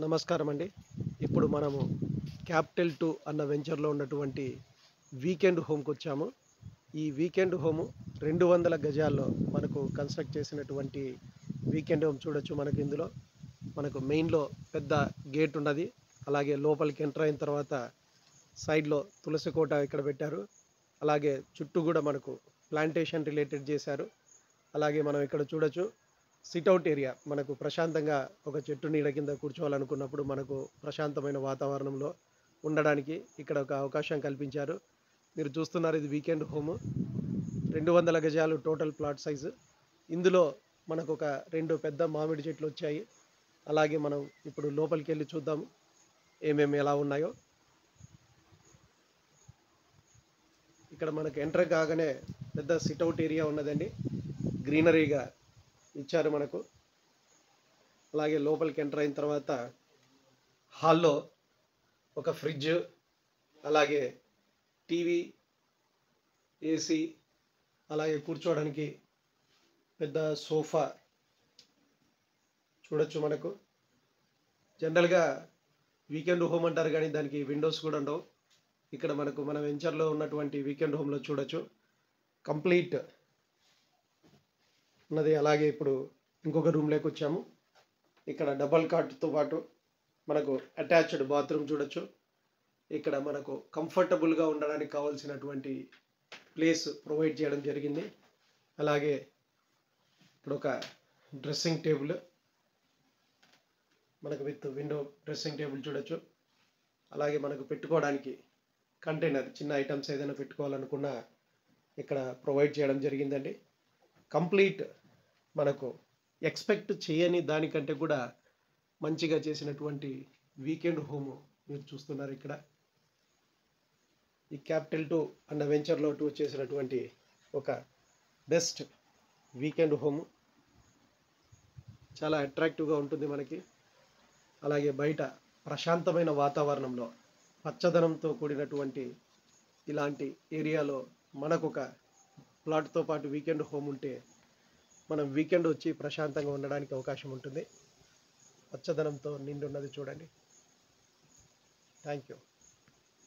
నమస్కారం అండి. ఇప్పుడు మనము క్యాపిటల్ 2 అన్న వెంచర్‌లో ఉన్నటువంటి వీకెండ్ హోమ్‌కొచ్చాము. ఈ వీకెండ్ హోము 200 గజాల్లో మనకు కన్‌స్ట్రక్ట్ చేసినటువంటి వీకెండ్ హోమ్ చూడొచ్చు మనకు ఇందులో. మనకు మెయిన్‌లో పెద్ద గేట్ ఉన్నది. అలాగే లోపలికి ఎంటర్ అయిన తర్వాత సైడ్‌లో తులసి కోట ఇక్కడ పెట్టారు. అలాగే చుట్టూ కూడా మనకు ప్లాంటేషన్ రిలేటెడ్ చేశారు. అలాగే మనం ఇక్కడ చూడొచ్చు సిట్అవుట్ ఏరియా. మనకు ప్రశాంతంగా ఒక చెట్టు నీడ కింద కూర్చోవాలనుకున్నప్పుడు మనకు ప్రశాంతమైన వాతావరణంలో ఉండడానికి ఇక్కడ ఒక అవకాశం కల్పించారు. మీరు చూస్తున్నారు ఇది వీకెండ్ హోము. 200 గజాలు టోటల్ ప్లాట్ సైజు. ఇందులో మనకు ఒక 2 పెద్ద మామిడి చెట్లు వచ్చాయి. అలాగే మనం ఇప్పుడు లోపలికి వెళ్ళి చూద్దాం ఏమేమి ఎలా ఉన్నాయో. ఇక్కడ మనకు ఎంటర్ కాగానే పెద్ద సిట్అవుట్ ఏరియా ఉన్నదండి. గ్రీనరీగా ఇచ్చారు మనకు. అలాగే లోపలికి ఎంటర్ అయిన తర్వాత హాల్లో ఒక ఫ్రిడ్జ్, అలాగే టీవీ, ఏసీ, అలాగే కూర్చోవడానికి పెద్ద సోఫా చూడొచ్చు మనకు. జనరల్గా వీకెండ్ హోమ్ అంటారు కానీ దానికి విండోస్ కూడా ఉండవు. ఇక్కడ మనకు మన వెంచర్లో ఉన్నటువంటి వీకెండ్ హోమ్లో చూడొచ్చు కంప్లీట్ ఉన్నది. అలాగే ఇప్పుడు ఇంకొక రూమ్లోకి వచ్చాము. ఇక్కడ డబల్ కాట్తో పాటు మనకు అటాచ్డ్ బాత్రూమ్ చూడొచ్చు. ఇక్కడ మనకు కంఫర్టబుల్గా ఉండడానికి కావాల్సినటువంటి ప్లేస్ ప్రొవైడ్ చేయడం జరిగింది. అలాగే ఇక్కడ ఒక డ్రెస్సింగ్ టేబుల్ మనకు విత్ విండో డ్రెస్సింగ్ టేబుల్ చూడొచ్చు. అలాగే మనకు పెట్టుకోవడానికి కంటైనర్, చిన్న ఐటమ్స్ ఏదైనా పెట్టుకోవాలనుకున్నా ఇక్కడ ప్రొవైడ్ చేయడం జరిగిందండి. కంప్లీట్ మనకు ఎక్స్పెక్ట్ చేయని దానికంటే కూడా మంచిగా చేసినటువంటి వీకెండ్ హోము మీరు చూస్తున్నారు ఇక్కడ. ఈ క్యాపిటల్ 2 అన్న వెంచర్లో చేసినటువంటి ఒక బెస్ట్ వీకెండ్ హోము చాలా అట్రాక్టివ్గా ఉంటుంది మనకి. అలాగే బయట ప్రశాంతమైన వాతావరణంలో పచ్చదనంతో కూడినటువంటి ఇలాంటి ఏరియాలో మనకొక ప్లాట్తో పాటు వీకెండ్ హోమ్ ఉంటే మనం వీకెండ్ వచ్చి ప్రశాంతంగా ఉండడానికి అవకాశం ఉంటుంది. పచ్చదనంతో నిండి ఉన్నది చూడండి. Thank you.